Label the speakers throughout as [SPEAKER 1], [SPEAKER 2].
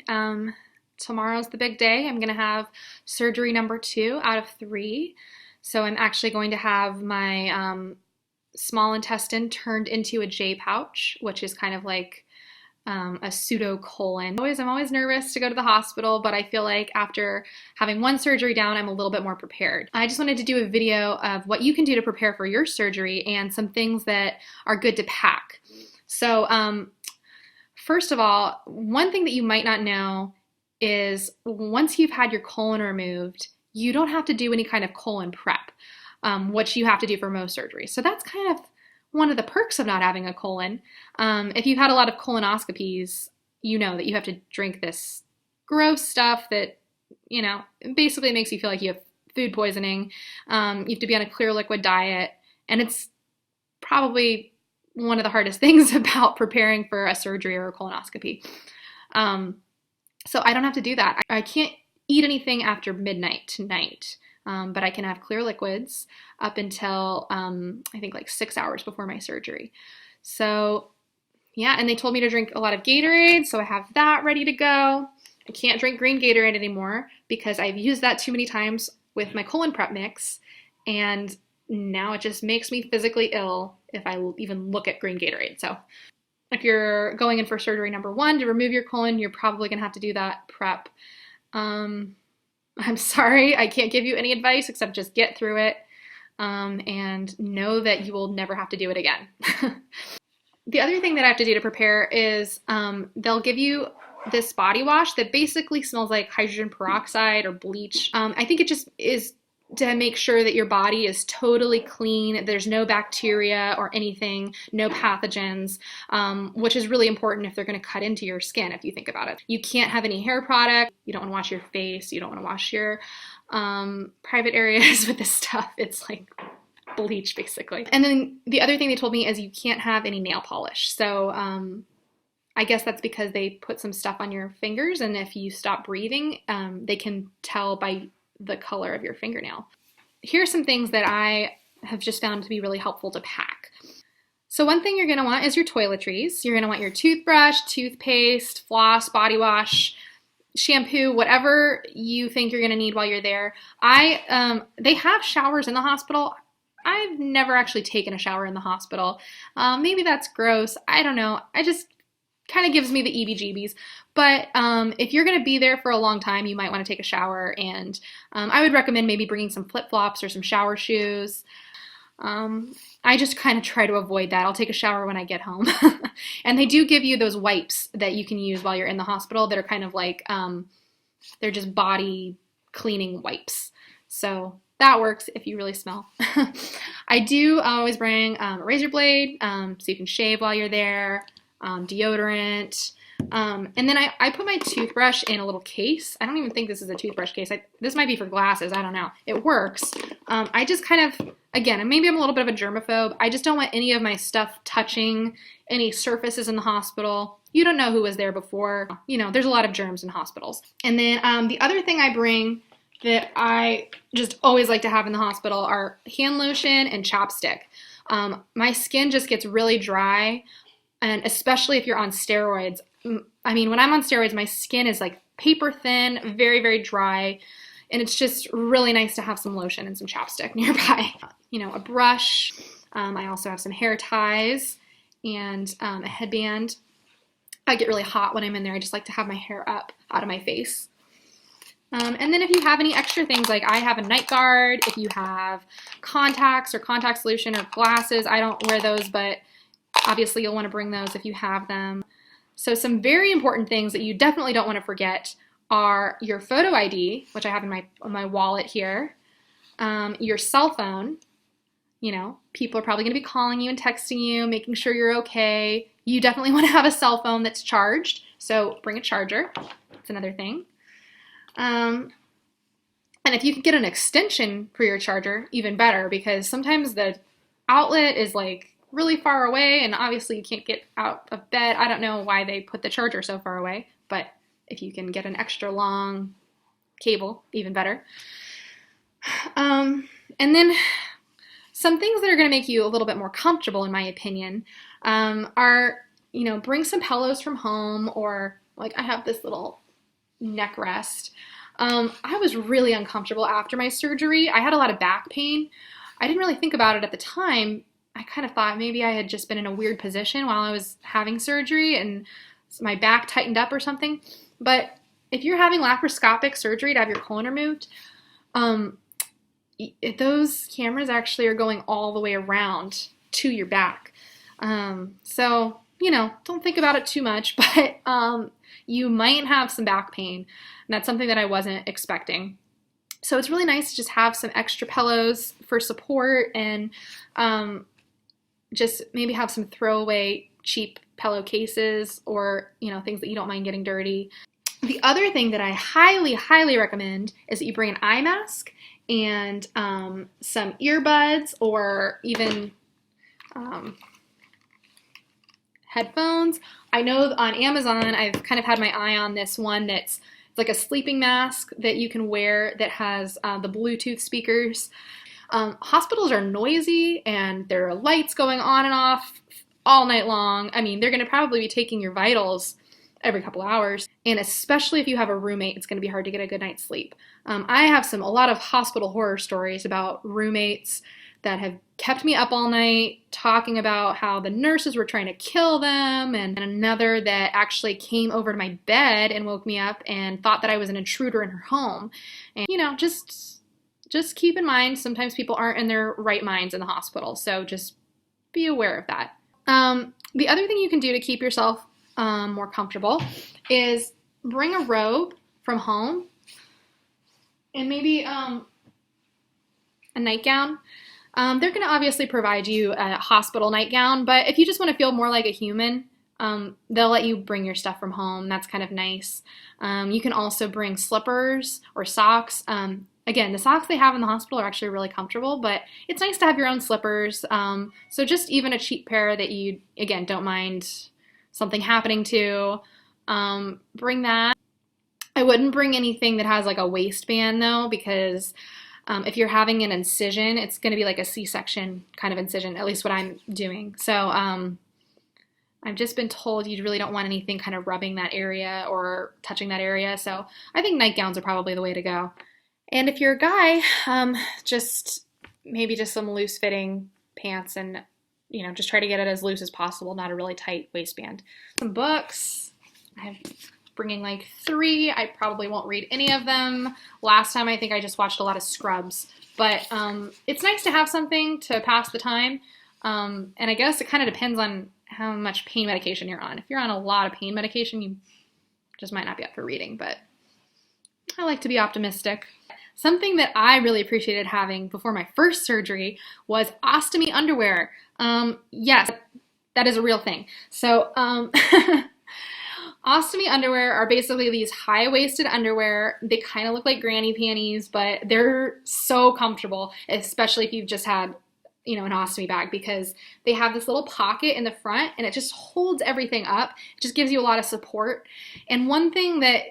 [SPEAKER 1] everyone. Tomorrow's the big day. I'm going to have surgery number 2 out of 3. So I'm actually going to have my small intestine turned into a J pouch, which is kind of like a pseudo colon. I'm always nervous to go to the hospital, but I feel like after having one surgery down, I'm a little bit more prepared. I just wanted to do a video of what you can do to prepare for your surgery and some things that are good to pack. So first of all, one thing that you might not know is once you've had your colon removed, you don't have to do any kind of colon prep, which you have to do for most surgeries. So that's kind of one of the perks of not having a colon. If you've had a lot of colonoscopies, you know that you have to drink this gross stuff that, basically makes you feel like you have food poisoning. You have to be on a clear liquid diet, and it's probably one of the hardest things about preparing for a surgery or a colonoscopy. So I don't have to do that. I can't eat anything after midnight tonight, but I can have clear liquids up until I think like 6 hours before my surgery. So yeah, and they told me to drink a lot of Gatorade, so I have that ready to go. I can't drink green Gatorade anymore because I've used that too many times with my colon prep mix, and now it just makes me physically ill if I even look at green Gatorade. So if you're going in for surgery number 1 to remove your colon, you're probably gonna have to do that prep. I'm sorry, I can't give you any advice except just get through it and know that you will never have to do it again. The other thing that I have to do to prepare is they'll give you this body wash that basically smells like hydrogen peroxide or bleach. I think it just is to make sure that your body is totally clean. There's no bacteria or anything, no pathogens, which is really important if they're going to cut into your skin, if you think about it. You can't have any hair product. You don't want to wash your face. You don't want to wash your private areas with this stuff. It's like bleach, basically. And then the other thing they told me is you can't have any nail polish. So I guess that's because they put some stuff on your fingers, and if you stop breathing, they can tell by the color of your fingernail. Here are some things that I have just found to be really helpful to pack. So one thing you're going to want is your toiletries. You're going to want your toothbrush, toothpaste, floss, body wash, shampoo, whatever you think you're going to need while you're there. They have showers in the hospital. I've never actually taken a shower in the hospital. Maybe that's gross. I don't know. I just kind of gives me the EBGBs. But if you're going to be there for a long time, you might want to take a shower, and I would recommend maybe bringing some flip-flops or some shower shoes. I just kind of try to avoid that. I'll take a shower when I get home. And they do give you those wipes that you can use while you're in the hospital that are kind of like, they're just body cleaning wipes. So that works if you really smell. I do always bring a razor blade so you can shave while you're there, deodorant, and then I put my toothbrush in a little case. I don't even think this is a toothbrush case. This might be for glasses. I don't know. It works. I just kind of, again, maybe I'm a little bit of a germaphobe. I just don't want any of my stuff touching any surfaces in the hospital. You don't know who was there before. There's a lot of germs in hospitals. And then the other thing I bring that I just always like to have in the hospital are hand lotion and chapstick. My skin just gets really dry, and especially if you're on steroids. I mean, when I'm on steroids, my skin is like paper thin, very, very dry, and it's just really nice to have some lotion and some chapstick nearby. A brush. I also have some hair ties and a headband. I get really hot when I'm in there. I just like to have my hair up out of my face. And then if you have any extra things, like I have a night guard, if you have contacts or contact solution or glasses, I don't wear those, but obviously you'll want to bring those if you have them. So some very important things that you definitely don't want to forget are your photo ID, which I have in my wallet here, your cell phone. People are probably going to be calling you and texting you, making sure you're okay. You definitely want to have a cell phone that's charged, so bring a charger. That's another thing. And if you can get an extension for your charger, even better, because sometimes the outlet is like really far away, and obviously you can't get out of bed. I don't know why they put the charger so far away, but if you can get an extra long cable, even better. And then some things that are going to make you a little bit more comfortable, in my opinion, are, bring some pillows from home, or like I have this little neck rest. I was really uncomfortable after my surgery. I had a lot of back pain. I didn't really think about it at the time. I kind of thought maybe I had just been in a weird position while I was having surgery and my back tightened up or something. But if you're having laparoscopic surgery to have your colon removed, those cameras actually are going all the way around to your back. So, don't think about it too much, but you might have some back pain, and that's something that I wasn't expecting. So it's really nice to just have some extra pillows for support and just maybe have some throwaway cheap pillowcases or, things that you don't mind getting dirty. The other thing that I highly, highly recommend is that you bring an eye mask and some earbuds or even headphones. I know on Amazon I've kind of had my eye on this one that's like a sleeping mask that you can wear that has the Bluetooth speakers. Hospitals are noisy and there are lights going on and off all night long. I mean, they're going to probably be taking your vitals every couple hours. And especially if you have a roommate, it's going to be hard to get a good night's sleep. I have a lot of hospital horror stories about roommates that have kept me up all night talking about how the nurses were trying to kill them, and another that actually came over to my bed and woke me up and thought that I was an intruder in her home. And, just keep in mind, sometimes people aren't in their right minds in the hospital, so just be aware of that. The other thing you can do to keep yourself more comfortable is bring a robe from home and maybe a nightgown. They're going to obviously provide you a hospital nightgown, but if you just want to feel more like a human, they'll let you bring your stuff from home. That's kind of nice. You can also bring slippers or socks. Again, the socks they have in the hospital are actually really comfortable, but it's nice to have your own slippers. So just even a cheap pair that you, again, don't mind something happening to, bring that. I wouldn't bring anything that has like a waistband though, because if you're having an incision, it's going to be like a C-section kind of incision, at least what I'm doing. So I've just been told you really don't want anything kind of rubbing that area or touching that area. So I think nightgowns are probably the way to go. And if you're a guy, just some loose fitting pants and, just try to get it as loose as possible, not a really tight waistband. Some books. I'm bringing like 3. I probably won't read any of them. Last time I think I just watched a lot of Scrubs. But it's nice to have something to pass the time. And I guess it kind of depends on how much pain medication you're on. If you're on a lot of pain medication, you just might not be up for reading. But I like to be optimistic. Something that I really appreciated having before my first surgery was Ostomy Underwear. Yes, that is a real thing. So Ostomy Underwear are basically these high-waisted underwear. They kind of look like granny panties, but they're so comfortable, especially if you've just had, an ostomy bag, because they have this little pocket in the front and it just holds everything up. It just gives you a lot of support. And one thing that,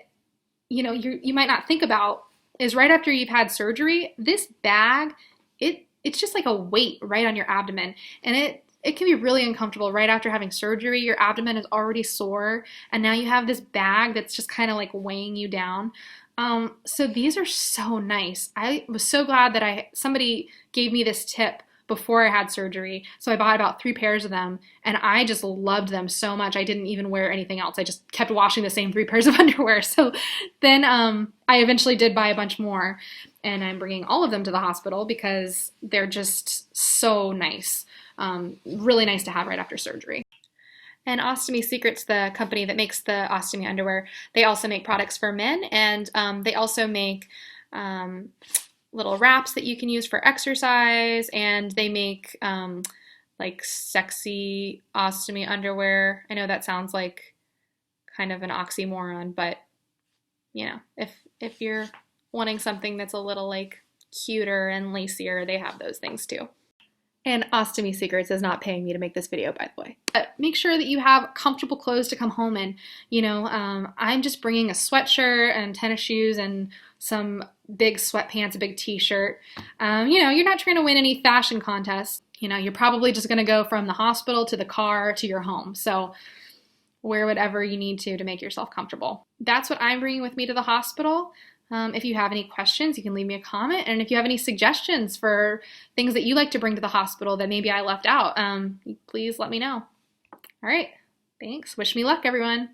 [SPEAKER 1] you might not think about is right after you've had surgery, this bag, it's just like a weight right on your abdomen. And it can be really uncomfortable right after having surgery. Your abdomen is already sore, and now you have this bag that's just kind of like weighing you down. So these are so nice. I was so glad that somebody gave me this tip before I had surgery. So I bought about 3 pairs of them, and I just loved them so much. I didn't even wear anything else. I just kept washing the same 3 pairs of underwear. So then I eventually did buy a bunch more, and I'm bringing all of them to the hospital because they're just so nice. Really nice to have right after surgery. And Ostomy Secrets, the company that makes the ostomy underwear, they also make products for men, and they also make little wraps that you can use for exercise, and they make like sexy ostomy underwear. I know that sounds like kind of an oxymoron, but if you're wanting something that's a little like cuter and lacier, they have those things too. And Ostomy Secrets is not paying me to make this video, by the way. But make sure that you have comfortable clothes to come home in. I'm just bringing a sweatshirt and tennis shoes and some big sweatpants, a big t-shirt. You're not trying to win any fashion contests. You're probably just going to go from the hospital to the car to your home. So wear whatever you need to make yourself comfortable. That's what I'm bringing with me to the hospital. If you have any questions, you can leave me a comment. And if you have any suggestions for things that you like to bring to the hospital that maybe I left out, please let me know. All right, thanks. Wish me luck, everyone.